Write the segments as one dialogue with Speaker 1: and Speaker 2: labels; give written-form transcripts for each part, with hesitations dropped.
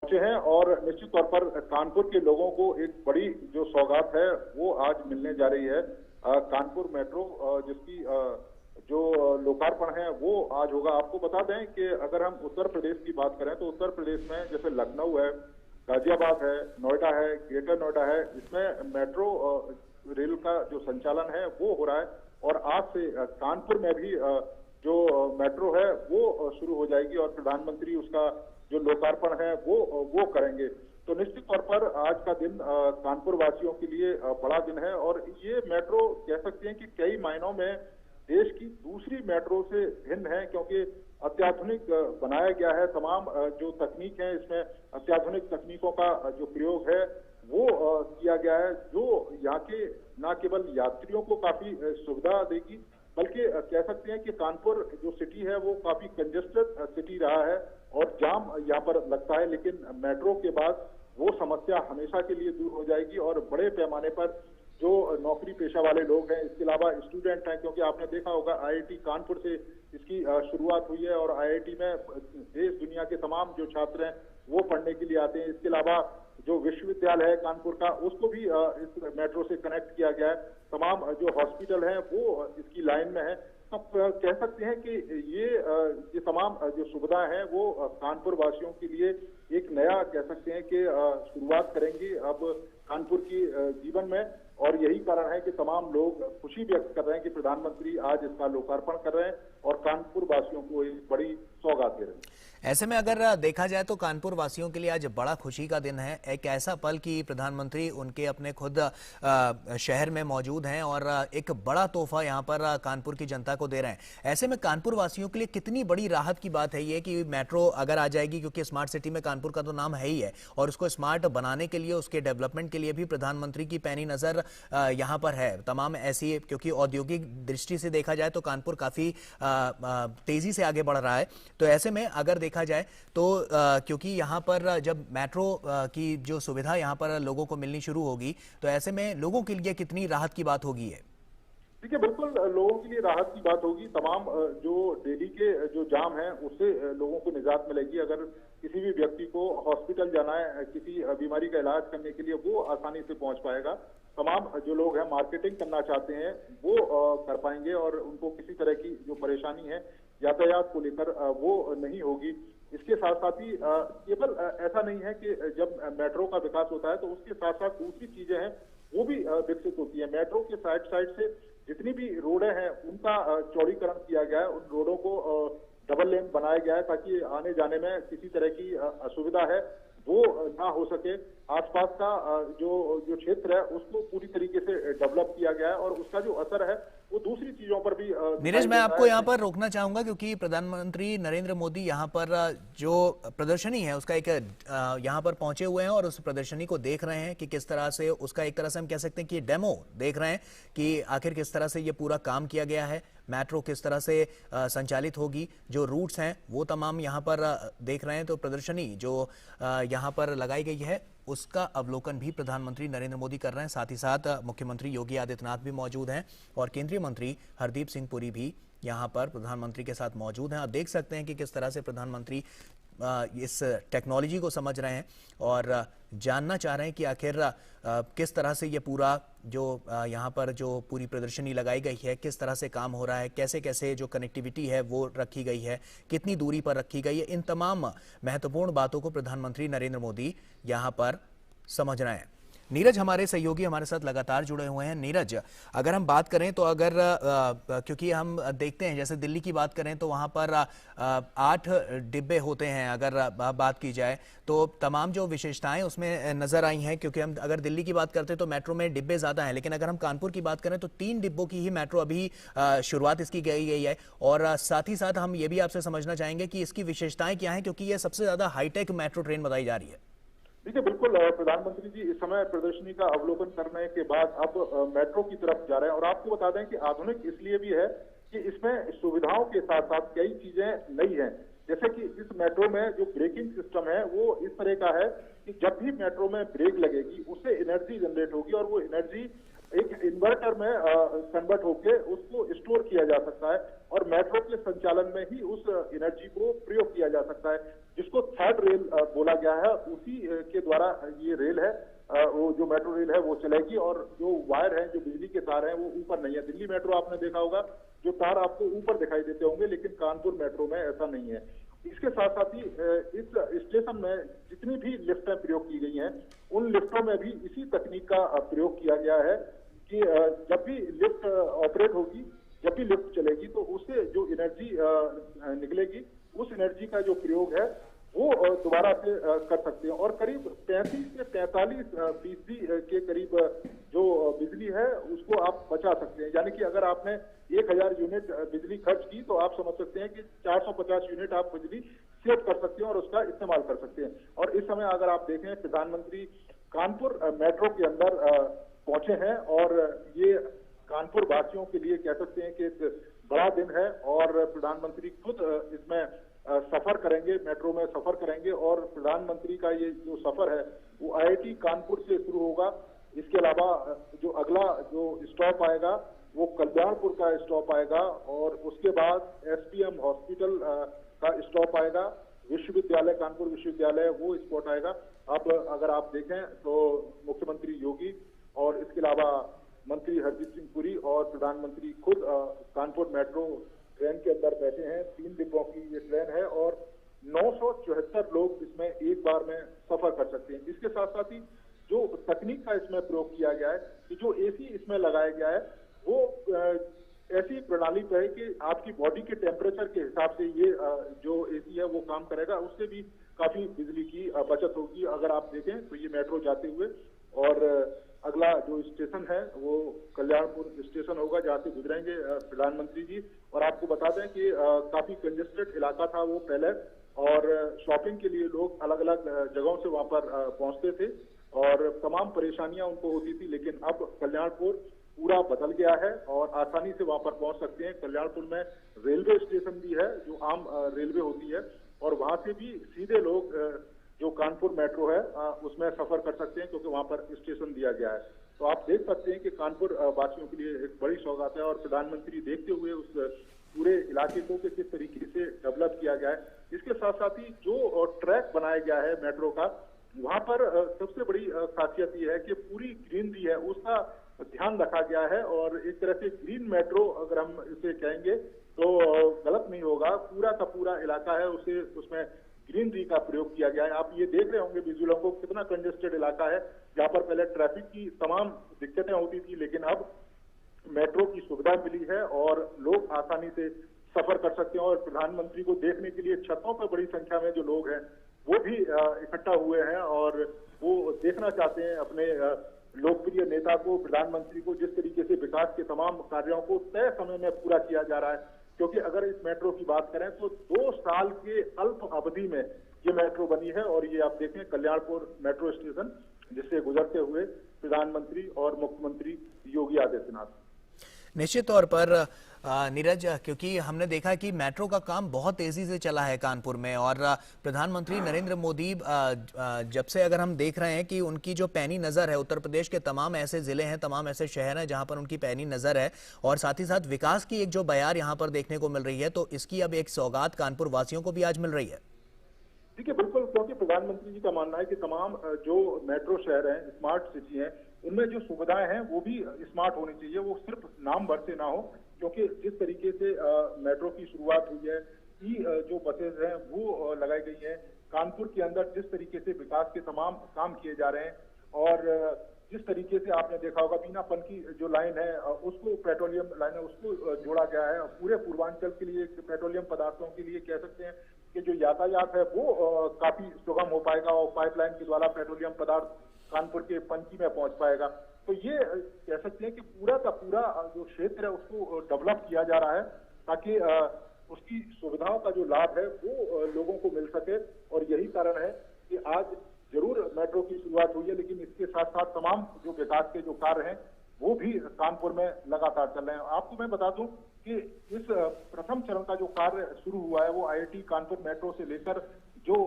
Speaker 1: पहुंचे हैं और निश्चित तौर पर कानपुर के लोगों को एक बड़ी जो सौगात है वो आज मिलने जा रही है। कानपुर मेट्रो जिसकी जो लोकार्पण है वो आज होगा। आपको बता दें कि अगर हम उत्तर प्रदेश की बात करें तो उत्तर प्रदेश में जैसे लखनऊ है, गाजियाबाद है, नोएडा है, ग्रेटर नोएडा है, इसमें मेट्रो रेल का जो संचालन है वो हो रहा है और आज से कानपुर में भी जो मेट्रो है वो शुरू हो जाएगी और प्रधानमंत्री उसका जो लोकार्पण है वो करेंगे। तो निश्चित तौर पर आज का दिन कानपुर वासियों के लिए बड़ा दिन है और ये मेट्रो कह सकते हैं कि कई मायनों में देश की दूसरी मेट्रो से भिन्न है, क्योंकि अत्याधुनिक बनाया गया है। तमाम जो तकनीक है इसमें अत्याधुनिक तकनीकों का जो प्रयोग है वो किया गया है, जो यहाँ के न केवल यात्रियों को काफी सुविधा देगी बल्कि कह सकते हैं कि कानपुर जो सिटी है वो काफी कंजेस्टेड सिटी रहा है और जाम यहाँ पर लगता है, लेकिन मेट्रो के बाद वो समस्या हमेशा के लिए दूर हो जाएगी और बड़े पैमाने पर जो नौकरी पेशा वाले लोग हैं, इसके अलावा स्टूडेंट हैं, क्योंकि आपने देखा होगा आईआईटी कानपुर से इसकी शुरुआत हुई है और आईआईटी में देश दुनिया के तमाम जो छात्र हैं वो पढ़ने के लिए आते हैं। इसके अलावा जो विश्वविद्यालय है कानपुर का उसको भी इस मेट्रो से कनेक्ट किया गया है। तमाम जो हॉस्पिटल हैं वो इसकी लाइन में है। तो कह सकते हैं कि ये तमाम जो सुविधाएं हैं वो कानपुर वासियों के लिए एक नया कह सकते हैं कि शुरुआत करेंगी अब कानपुर की जीवन में, और यही कारण है कि तमाम लोग खुशी व्यक्त कर रहे हैं कि प्रधानमंत्री आज इसका लोकार्पण कर रहे हैं और कानपुर वासियों को एक बड़ी सौगात दे रहे हैं।
Speaker 2: ऐसे में अगर देखा जाए तो कानपुर वासियों के लिए आज बड़ा खुशी का दिन है। एक ऐसा पल कि प्रधानमंत्री उनके अपने खुद शहर में मौजूद हैं और एक बड़ा तोहफा यहां पर कानपुर की जनता को दे रहे हैं। ऐसे में कानपुर वासियों के लिए कितनी बड़ी राहत की बात है ये कि मेट्रो अगर आ जाएगी, क्योंकि स्मार्ट सिटी में कानपुर का तो नाम है ही है और उसको स्मार्ट बनाने के लिए, उसके डेवलपमेंट के लिए भी प्रधानमंत्री की पैनी नजर यहाँ पर है। तमाम ऐसी, क्योंकि औद्योगिक दृष्टि से देखा जाए तो कानपुर काफी तेजी से आगे बढ़ रहा है। तो ऐसे में अगर देखा जाए तो क्योंकि यहाँ पर जब मेट्रो की जो सुविधा यहाँ पर लोगों को मिलनी शुरू होगी तो ऐसे में लोगों के लिए कितनी राहत की बात होगी है।
Speaker 1: देखिए, बिल्कुल लोगों के लिए राहत की बात होगी। तमाम जो डेली के जो जाम है उससे लोगों को निजात मिलेगी। अगर किसी भी व्यक्ति को हॉस्पिटल जाना है किसी बीमारी का इलाज करने के लिए, वो आसानी से पहुंच पाएगा। तमाम जो लोग हैं मार्केटिंग करना चाहते हैं वो कर पाएंगे और उनको किसी तरह की जो परेशानी है यातायात को लेकर वो नहीं होगी। इसके साथ साथ ही केवल ऐसा नहीं है कि जब मेट्रो का विकास होता है तो उसके साथ साथ दूसरी चीजें हैं वो भी विकसित होती है। मेट्रो के साइड से जितनी भी रोडें हैं उनका चौड़ीकरण किया गया है, उन रोडों को डबल लेन बनाया गया है ताकि आने जाने में किसी तरह की असुविधा है वो ना हो सके। आसपास का जो क्षेत्र है उसको पूरी तरीके से डेवलप किया गया है और उसका जो असर है वो दूसरी चीजों पर भी।
Speaker 2: नीरज, मैं आपको यहाँ पर रोकना चाहूंगा क्योंकि प्रधानमंत्री नरेंद्र मोदी यहाँ पर जो प्रदर्शनी है उसका एक यहाँ पर पहुंचे हुए हैं और उस प्रदर्शनी को देख रहे हैं कि किस तरह से उसका एक तरह से हम कह सकते हैं कि डेमो देख रहे हैं कि आखिर किस तरह से ये पूरा काम किया गया है, मेट्रो किस तरह से संचालित होगी, जो रूट्स हैं वो तमाम यहाँ पर देख रहे हैं। तो प्रदर्शनी जो यहाँ पर लगाई गई है उसका अवलोकन भी प्रधानमंत्री नरेंद्र मोदी कर रहे हैं। साथ ही साथ मुख्यमंत्री योगी आदित्यनाथ भी मौजूद हैं और केंद्रीय मंत्री हरदीप सिंह पुरी भी यहाँ पर प्रधानमंत्री के साथ मौजूद हैं। आप देख सकते हैं कि किस तरह से प्रधानमंत्री इस टेक्नोलॉजी को समझ रहे हैं और जानना चाह रहे हैं कि आखिर किस तरह से ये पूरा जो यहाँ पर जो पूरी प्रदर्शनी लगाई गई है किस तरह से काम हो रहा है, कैसे कैसे जो कनेक्टिविटी है वो रखी गई है, कितनी दूरी पर रखी गई है, इन तमाम महत्वपूर्ण बातों को प्रधानमंत्री नरेंद्र मोदी यहाँ पर समझ रहे हैं। नीरज हमारे सहयोगी हमारे साथ लगातार जुड़े हुए हैं। नीरज, अगर हम बात करें तो अगर क्योंकि हम देखते हैं जैसे दिल्ली की बात करें तो वहां पर 8 डिब्बे होते हैं, अगर बात की जाए तो तमाम जो विशेषताएं उसमें नजर आई हैं। क्योंकि हम अगर दिल्ली की बात करते हैं तो मेट्रो में डिब्बे ज्यादा हैं, लेकिन अगर हम कानपुर की बात करें तो 3 डिब्बों की ही मेट्रो अभी शुरुआत इसकी गई है। और साथ ही साथ हम ये भी आपसे समझना चाहेंगे कि इसकी विशेषताएं क्या हैं, क्योंकि ये सबसे ज्यादा हाईटेक मेट्रो ट्रेन बताई जा रही है।
Speaker 1: देखिए, बिल्कुल प्रधानमंत्री जी इस समय प्रदर्शनी का अवलोकन करने के बाद अब मेट्रो की तरफ जा रहे हैं और आपको बता दें कि आधुनिक इसलिए भी है कि इसमें सुविधाओं के साथ साथ कई चीजें नई हैं। जैसे कि इस मेट्रो में जो ब्रेकिंग सिस्टम है वो इस तरह का है कि जब भी मेट्रो में ब्रेक लगेगी उससे एनर्जी जनरेट होगी और वो एनर्जी एक इन्वर्टर में कन्वर्ट होके उसको स्टोर किया जा सकता है और मेट्रो के संचालन में ही उस एनर्जी को प्रयोग किया जा सकता है, जिसको थर्ड रेल बोला गया है। उसी के द्वारा ये रेल है, वो जो मेट्रो रेल है वो चलेगी और जो वायर है, जो बिजली के तार हैं वो ऊपर नहीं है। दिल्ली मेट्रो आपने देखा होगा, जो तार आपको ऊपर दिखाई देते होंगे, लेकिन कानपुर मेट्रो में ऐसा नहीं है। इसके साथ साथ ही इस स्टेशन में जितनी भी लिफ्टें प्रयोग की गई हैं, उन लिफ्टों में भी इसी तकनीक का प्रयोग किया गया है कि जब भी लिफ्ट ऑपरेट होगी, जब भी लिफ्ट चलेगी, तो उससे जो एनर्जी निकलेगी, उस एनर्जी का जो प्रयोग है वो दोबारा से कर सकते हैं और करीब 35 से 43% के करीब जो बिजली है उसको आप बचा सकते हैं। यानी कि अगर आपने 1000 यूनिट बिजली खर्च की तो आप समझ सकते हैं कि 450 यूनिट आप बिजली सेव कर सकते हैं और उसका इस्तेमाल कर सकते हैं। और इस समय अगर आप देखें, प्रधानमंत्री कानपुर मेट्रो के अंदर पहुंचे हैं और ये कानपुर वासियों के लिए कह सकते हैं कि एक बड़ा दिन है और प्रधानमंत्री खुद इसमें सफर करेंगे, मेट्रो में सफर करेंगे और प्रधानमंत्री का ये जो सफर है वो IIT कानपुर से शुरू होगा। इसके अलावा जो अगला जो स्टॉप आएगा वो कल्याणपुर का स्टॉप आएगा और उसके बाद SPM हॉस्पिटल का स्टॉप आएगा, विश्वविद्यालय कानपुर विश्वविद्यालय वो स्पॉट आएगा। अब अगर आप देखें तो मुख्यमंत्री योगी और इसके अलावा मंत्री हरदीप सिंह पुरी और प्रधानमंत्री खुद कानपुर मेट्रो ट्रेन के अंदर बैठे हैं। 3 डिब्बों की ये ट्रेन है और 974 लोग इसमें एक बार में सफर कर सकते हैं। इसके साथ साथ ही जो तकनीक का इसमें प्रयोग किया गया है कि जो AC इसमें लगाया गया है वो ऐसी प्रणाली पे है कि आपकी बॉडी के टेम्परेचर के हिसाब से ये जो AC है वो काम करेगा। उससे भी काफी बिजली की बचत होगी। अगर आप देखें तो ये मेट्रो जाते हुए और अगला जो स्टेशन है वो कल्याणपुर स्टेशन होगा, जहाँ से गुजरेंगे प्रधानमंत्री जी। और आपको बता दें कि काफी कंजेस्टेड इलाका था वो पहले और शॉपिंग के लिए लोग अलग अलग जगहों से वहां पर पहुंचते थे और तमाम परेशानियां उनको होती थी, लेकिन अब कल्याणपुर पूरा बदल गया है और आसानी से वहां पर पहुंच सकते हैं। कल्याणपुर में रेलवे स्टेशन भी है, जो आम रेलवे होती है, और वहां से भी सीधे लोग जो कानपुर मेट्रो है उसमें सफर कर सकते हैं, क्योंकि वहां पर स्टेशन दिया गया है। तो आप देख सकते हैं कि कानपुर वासियों के लिए एक बड़ी सौगात है और प्रधानमंत्री देखते हुए उस पूरे इलाके को कि किस तरीके से डेवलप किया गया है। इसके साथ साथ ही जो ट्रैक बनाया गया है मेट्रो का, वहां पर सबसे बड़ी खासियत यह है कि पूरी ग्रीनरी है उसका ध्यान रखा गया है और एक तरह से ग्रीन मेट्रो अगर हम इसे कहेंगे तो गलत नहीं होगा। पूरा का पूरा इलाका है उसे उसमें ग्रीनरी का प्रयोग किया गया है। आप ये देख रहे होंगे विजुअलों को, कितना कंजेस्टेड इलाका है, जहां पर पहले ट्रैफिक की तमाम दिक्कतें होती थी, लेकिन अब मेट्रो की सुविधा मिली है और लोग आसानी से सफर कर सकते हैं। और प्रधानमंत्री को देखने के लिए छतों पर बड़ी संख्या में जो लोग हैं वो भी इकट्ठा हुए हैं और वो देखना चाहते हैं अपने लोकप्रिय नेता को, प्रधानमंत्री को, जिस तरीके से विकास के तमाम कार्यों को तय समय में पूरा किया जा रहा है। क्योंकि अगर इस मेट्रो की बात करें तो 2 साल के अल्प अवधि में ये मेट्रो बनी है और ये आप देखें कल्याणपुर मेट्रो स्टेशन, जिससे गुजरते हुए प्रधानमंत्री और मुख्यमंत्री योगी आदित्यनाथ।
Speaker 2: निश्चित तौर पर नीरज, क्योंकि हमने देखा कि मेट्रो का काम बहुत तेजी से चला है कानपुर में और प्रधानमंत्री नरेंद्र मोदी जब से अगर हम देख रहे हैं कि उनकी जो पैनी नज़र है, उत्तर प्रदेश के तमाम ऐसे जिले हैं, तमाम ऐसे शहर हैं जहां पर उनकी पैनी नज़र है और साथ ही साथ विकास की एक जो बयार यहां पर देखने को मिल रही है, तो इसकी अब एक सौगात कानपुर वासियों को भी आज मिल रही है।
Speaker 1: ठीक है, बिल्कुल, क्योंकि प्रधानमंत्री जी का मानना है कि तमाम जो मेट्रो शहर हैं, स्मार्ट सिटी हैं, उनमें जो सुविधाएं हैं वो भी स्मार्ट होनी चाहिए, वो सिर्फ नाम भर से ना हो। क्योंकि जिस तरीके से मेट्रो की शुरुआत हुई है, जो बसेज हैं वो लगाई गई हैं, कानपुर के अंदर जिस तरीके से विकास के तमाम काम किए जा रहे हैं और जिस तरीके से आपने देखा होगा बीनापन की जो लाइन है उसको पेट्रोलियम लाइन है उसको जोड़ा गया है। पूरे पूर्वांचल के लिए पेट्रोलियम पदार्थों के लिए कह सकते हैं कि जो यातायात है वो काफी सुगम हो पाएगा और पाइपलाइन के द्वारा पेट्रोलियम पदार्थ कानपुर के पंची में पहुंच पाएगा। तो ये कह सकते हैं कि पूरा का पूरा जो क्षेत्र है उसको डेवलप किया जा रहा है ताकि उसकी सुविधाओं का जो लाभ है वो लोगों को मिल सके। और यही कारण है कि आज जरूर मेट्रो की शुरुआत हुई है, लेकिन इसके साथ साथ तमाम जो विकास के जो कार्य हैं वो भी कानपुर में लगातार चल रहे हैं। आपको मैं बता दूं कि इस प्रथम चरण का जो कार्य शुरू हुआ है वो IIT कानपुर मेट्रो से लेकर जो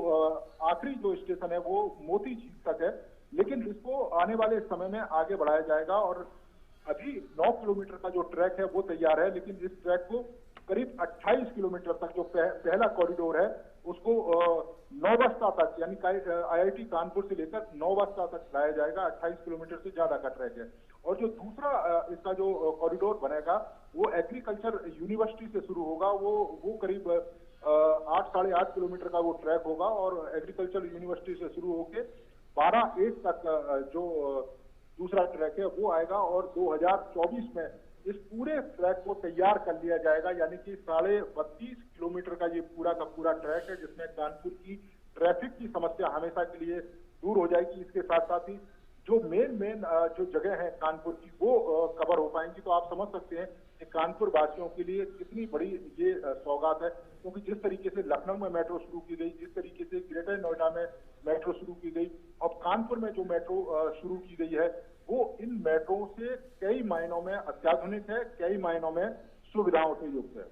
Speaker 1: आखिरी जो स्टेशन है वो मोती झील तक है, लेकिन इसको आने वाले समय में आगे बढ़ाया जाएगा और अभी 9 किलोमीटर का जो ट्रैक है वो तैयार है, लेकिन इस ट्रैक को करीब 28 किलोमीटर तक जो पहला कॉरिडोर है उसको नौबस्ता तक, यानी IIT कानपुर से लेकर नौबस्ता तक लाया जाएगा। 28 किलोमीटर से ज्यादा का ट्रैक है। और जो दूसरा इसका जो कॉरिडोर बनेगा वो एग्रीकल्चर यूनिवर्सिटी से शुरू होगा। वो करीब 8-8.5 किलोमीटर का वो ट्रैक होगा और एग्रीकल्चर यूनिवर्सिटी से शुरू होकर 12-8 तक जो दूसरा ट्रैक है वो आएगा। और 2024 में इस पूरे ट्रैक को तैयार कर लिया जाएगा, यानी कि 32.5 किलोमीटर का ये पूरा का पूरा ट्रैक है, जिसमें कानपुर की ट्रैफिक की समस्या हमेशा के लिए दूर हो जाएगी। इसके साथ साथ ही जो मेन जो जगह है कानपुर की वो कवर हो पाएंगी। तो आप समझ सकते हैं कि कानपुर वासियों के लिए कितनी बड़ी ये सौगात है, क्योंकि जिस तरीके से लखनऊ में मेट्रो शुरू की गई, जिस तरीके से ग्रेटर नोएडा में मेट्रो शुरू की गई, अब कानपुर में जो मेट्रो शुरू की गई है वो इन मेट्रो से कई मायनों में अत्याधुनिक है, कई मायनों में सुविधाओं से युक्त है।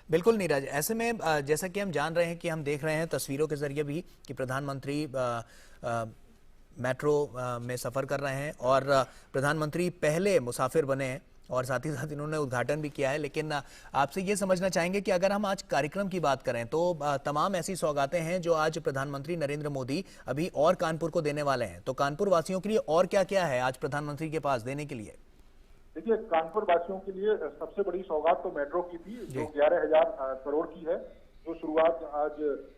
Speaker 2: बिल्कुल नीरज, ऐसे में जैसा कि हम जान रहे हैं कि हम देख रहे हैं तस्वीरों के जरिए भी कि प्रधानमंत्री मेट्रो में सफर कर रहे हैं और प्रधानमंत्री पहले मुसाफिर बने हैं और साथ ही साथ इन्होंने उद्घाटन भी किया है। लेकिन आपसे ये समझना चाहेंगे कि अगर हम आज कार्यक्रम की बात करें तो तमाम ऐसी सौगातें हैं जो आज प्रधानमंत्री नरेंद्र मोदी अभी और कानपुर को देने वाले हैं, तो कानपुर वासियों के लिए और क्या क्या है आज प्रधानमंत्री के पास देने के लिए?
Speaker 1: देखिए, कानपुर वासियों के लिए सबसे बड़ी सौगात तो मेट्रो की थी, जो 11,000 करोड़ की है, जो शुरुआत आज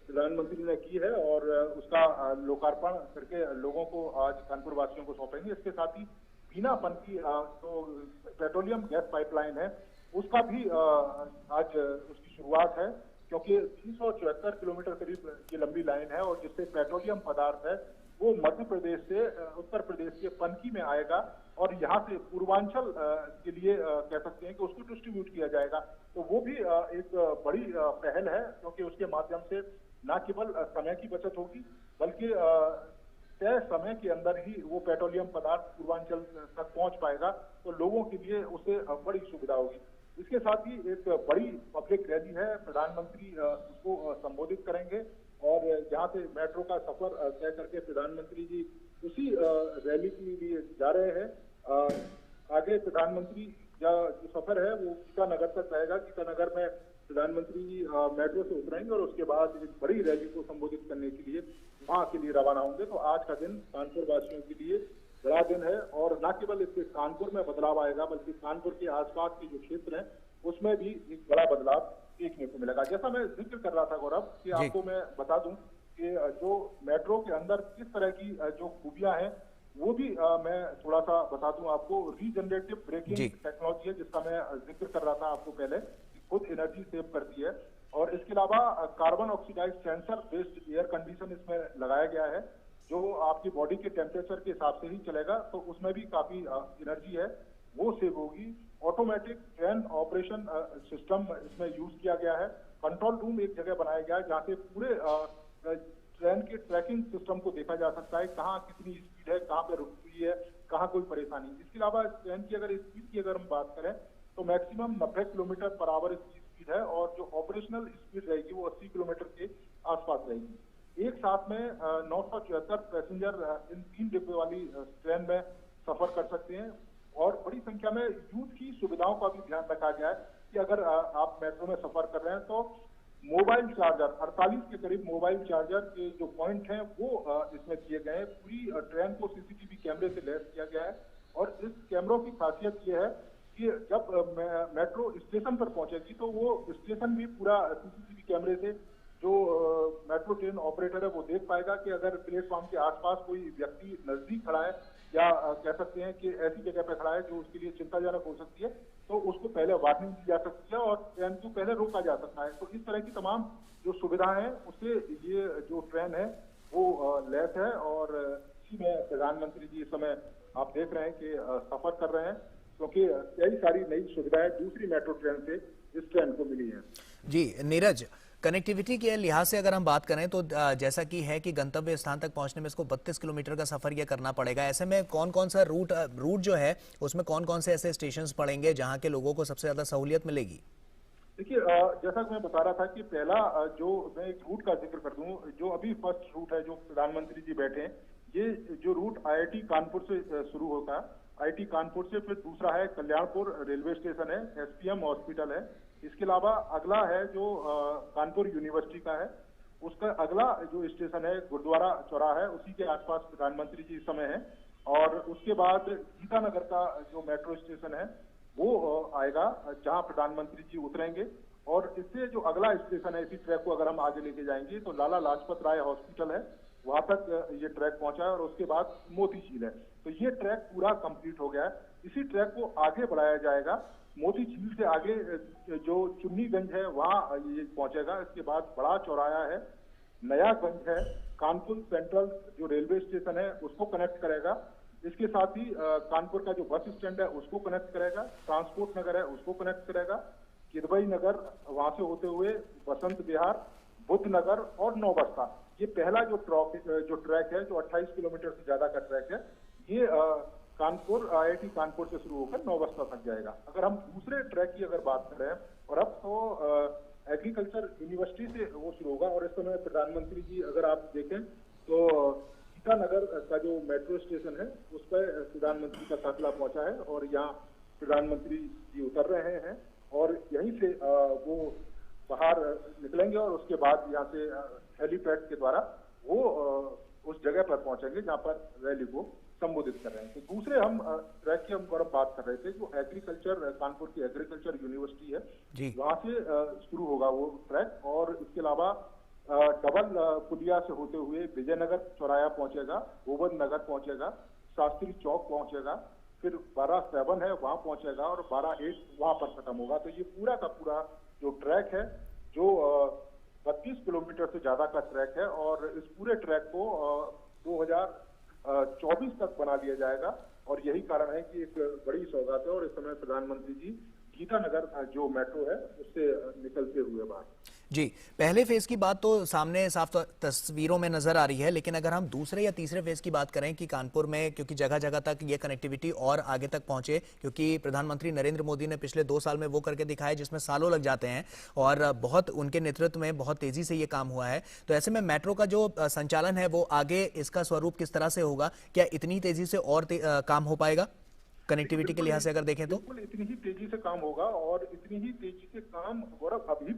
Speaker 1: प्रधानमंत्री ने की है और उसका लोकार्पण करके लोगों को आज कानपुर वासियों को सौंपेंगे। इसके साथ ही बिना पन की जो पेट्रोलियम गैस पाइपलाइन है उसका भी आज उसकी शुरुआत है, क्योंकि 374 किलोमीटर करीब ये लंबी लाइन है और जिससे पेट्रोलियम पदार्थ है वो मध्य प्रदेश से उत्तर प्रदेश के पनकी में आएगा और यहाँ से पूर्वांचल के लिए कह सकते हैं कि उसको डिस्ट्रीब्यूट किया जाएगा। तो वो भी एक बड़ी पहल है, क्योंकि उसके माध्यम से न केवल समय की बचत होगी बल्कि तय समय के अंदर ही वो पेट्रोलियम पदार्थ पूर्वांचल तक पहुंच पाएगा, तो लोगों के लिए उसे बड़ी सुविधा होगी। इसके साथ ही एक बड़ी पब्लिक रैली है, प्रधानमंत्री उसको संबोधित करेंगे और जहां से मेट्रो का सफर तय करके प्रधानमंत्री जी उसी रैली के लिए जा रहे हैं। आगे प्रधानमंत्री का जो सफर है वो गीतानगर तक रहेगा। गीतानगर में प्रधानमंत्री जी मेट्रो से उतरेंगे और उसके बाद एक बड़ी रैली को संबोधित करने के लिए वहां के लिए रवाना होंगे। तो आज का दिन कानपुर वासियों के लिए बड़ा दिन है और न केवल इससे कानपुर में बदलाव आएगा बल्कि कानपुर के आसपास के जो क्षेत्र हैं उसमें भी एक बड़ा बदलाव देखने को मिलेगा। जैसा मैं जिक्र कर रहा था गौरव, कि आपको मैं बता दूं कि जो मेट्रो के अंदर किस तरह की जो खूबियां हैं वो भी मैं थोड़ा सा बता दूं आपको। रीजनरेटिव ब्रेकिंग टेक्नोलॉजी है जिसका मैं जिक्र कर रहा था आपको पहले, खुद एनर्जी सेव करती है। और इसके अलावा carbon oxidise sensor based air condition इसमें लगाया गया है, जो आपकी बॉडी के टेम्परेचर के हिसाब से ही चलेगा, तो उसमें भी काफी एनर्जी है वो सेव होगी। ऑटोमेटिक ट्रेन ऑपरेशन सिस्टम इसमें यूज किया गया है। कंट्रोल रूम एक जगह बनाया गया है जहाँ से पूरे ट्रेन के ट्रैकिंग सिस्टम को देखा जा सकता है, कहाँ कितनी स्पीड है, कहाँ पे रुक रही है, कहाँ कोई परेशानी। इसके अलावा ट्रेन की अगर स्पीड की अगर हम बात करें तो मैक्सिमम 90 किलोमीटर पर आवर इसकी स्पीड है और जो ऑपरेशनल स्पीड रहेगी वो 80 किलोमीटर के आसपास रहेगी। एक साथ में 974 पैसेंजर इन 3 डिब्बे वाली ट्रेन में सफर कर सकते हैं और बड़ी संख्या में यूथ की सुविधाओं का भी ध्यान रखा गया है कि अगर आप मेट्रो में सफर कर रहे हैं तो मोबाइल चार्जर 48 के करीब मोबाइल चार्जर के जो पॉइंट हैं वो इसमें किए गए हैं। पूरी ट्रेन को सीसीटीवी कैमरे से लैस किया गया है और इस कैमरों की खासियत ये है कि जब मेट्रो स्टेशन पर पहुंचेगी तो वो स्टेशन भी पूरा सीसीटीवी कैमरे से जो मेट्रो ट्रेन ऑपरेटर है वो देख पाएगा कि अगर प्लेटफॉर्म के आसपास कोई व्यक्ति नजदीक खड़ा है या कह सकते हैं कि ऐसी जगह पर खड़ा है जो उसके लिए चिंताजनक हो सकती है, तो उसको पहले वार्निंग दी जा सकती है और ट्रेन को पहले रोका जा सकता है। तो इस तरह की तमाम जो सुविधाएं हैं उससे ये जो ट्रेन है वो लैस है और इसी में प्रधानमंत्री जी इस समय आप देख रहे हैं कि सफर कर रहे हैं, क्योंकि कई सारी नई सुविधाएं दूसरी मेट्रो ट्रेन से इस ट्रेन को मिली है।
Speaker 2: जी नीरज, कनेक्टिविटी के लिहाज से अगर हम बात करें तो जैसा कि है कि गंतव्य स्थान तक पहुंचने में इसको 32 किलोमीटर का सफर यह करना पड़ेगा। ऐसे में कौन कौन सा रूट जो है उसमें कौन कौन से ऐसे स्टेशंस पड़ेंगे जहां के लोगों को सबसे ज्यादा सहूलियत मिलेगी?
Speaker 1: देखिए, जैसा कि मैं बता रहा था कि पहला जो मैं एक रूट का जिक्र कर दूं, जो अभी फर्स्ट रूट है जो प्रधानमंत्री जी बैठे हैं, ये जो रूट IIT कानपुर से शुरू होता है आईआईटी कानपुर से, फिर दूसरा है कल्याणपुर रेलवे स्टेशन है, एसपीएम हॉस्पिटल है। इसके अलावा अगला है जो कानपुर यूनिवर्सिटी का है, उसका अगला जो स्टेशन है गुरुद्वारा चौराहा है, उसी के आसपास प्रधानमंत्री जी इस समय है। और उसके बाद गीतानगर का जो मेट्रो स्टेशन है वो आएगा, जहां प्रधानमंत्री जी उतरेंगे। और इससे जो अगला स्टेशन है, इसी ट्रैक को अगर हम आगे लेके जाएंगे तो लाला लाजपत राय हॉस्पिटल है, वहां तक ये ट्रैक पहुंचा है। और उसके बाद मोती झील है। तो ये ट्रैक पूरा कंप्लीट हो गया है। इसी ट्रैक को आगे बढ़ाया जाएगा, मोती झील से आगे जो चुन्नीगंज है वहां ये पहुंचेगा। इसके बाद बड़ा चौराया है, नयागंज है, कानपुर सेंट्रल जो रेलवे स्टेशन है उसको कनेक्ट करेगा। इसके साथ ही कानपुर का जो बस स्टैंड है उसको कनेक्ट करेगा, ट्रांसपोर्ट नगर है उसको कनेक्ट करेगा, किदवई नगर वहां से होते हुए बसंत विहार, बुद्ध नगर और नौबस्ता। ये पहला जो ट्रैक है, जो 28 किलोमीटर से ज्यादा का ट्रैक है, ये कानपुर आईआईटी कानपुर से शुरू होकर नौबस्ता तक जाएगा। अगर हम दूसरे ट्रैक की अगर बात करें, और अब तो एग्रीकल्चर यूनिवर्सिटी से वो शुरू होगा। और इस समय प्रधानमंत्री जी अगर आप देखें तो गीतानगर का जो मेट्रो स्टेशन है उस पर प्रधानमंत्री का काफिला पहुंचा है और यहाँ प्रधानमंत्री जी उतर रहे हैं और यहीं से वो बाहर निकलेंगे और उसके बाद यहाँ से हेलीपैड के द्वारा वो उस जगह पर पहुंचेंगे जहाँ पर रैली को संबोधित कर रहे हैं। तो दूसरे हम ट्रैक की हम बात कर रहे थे, जो एग्रीकल्चर कानपुर की एग्रीकल्चर यूनिवर्सिटी है वहां से शुरू होगा वो ट्रैक। और इसके अलावा डबल पुलिया से होते हुए विजयनगर चौराया पहुंचेगा, गोविंद नगर पहुंचेगा, शास्त्री चौक पहुंचेगा, फिर 12-7 है वहां पहुंचेगा और 12-8 वहां पर खत्म होगा। तो ये पूरा का पूरा जो ट्रैक है जो 32 किलोमीटर से ज्यादा का ट्रैक है और इस पूरे ट्रैक को 2024 तक बना लिया जाएगा। और यही कारण है कि एक बड़ी सौगात है। और इस समय प्रधानमंत्री जी गीतानगर जो मेट्रो है उससे निकलते हुए बाहर।
Speaker 2: जी, पहले फेज की बात तो सामने साफ तस्वीरों में नजर आ रही है, लेकिन अगर हम दूसरे या तीसरे फेज की बात करें कि कानपुर में क्योंकि जगह जगह तक ये कनेक्टिविटी और आगे तक पहुंचे, क्योंकि प्रधानमंत्री नरेंद्र मोदी ने पिछले 2 साल में वो करके दिखाया जिसमें सालों लग जाते हैं और बहुत उनके नेतृत्व में बहुत तेजी से ये काम हुआ है। तो ऐसे में मेट्रो का जो संचालन है वो आगे इसका स्वरूप किस तरह से होगा? क्या इतनी तेजी से और काम हो पाएगा कनेक्टिविटी के लिहाज से अगर देखें तो?
Speaker 1: बिल्कुल इतनी ही तेजी से काम होगा और इतनी ही तेजी से काम गौरव अभी भी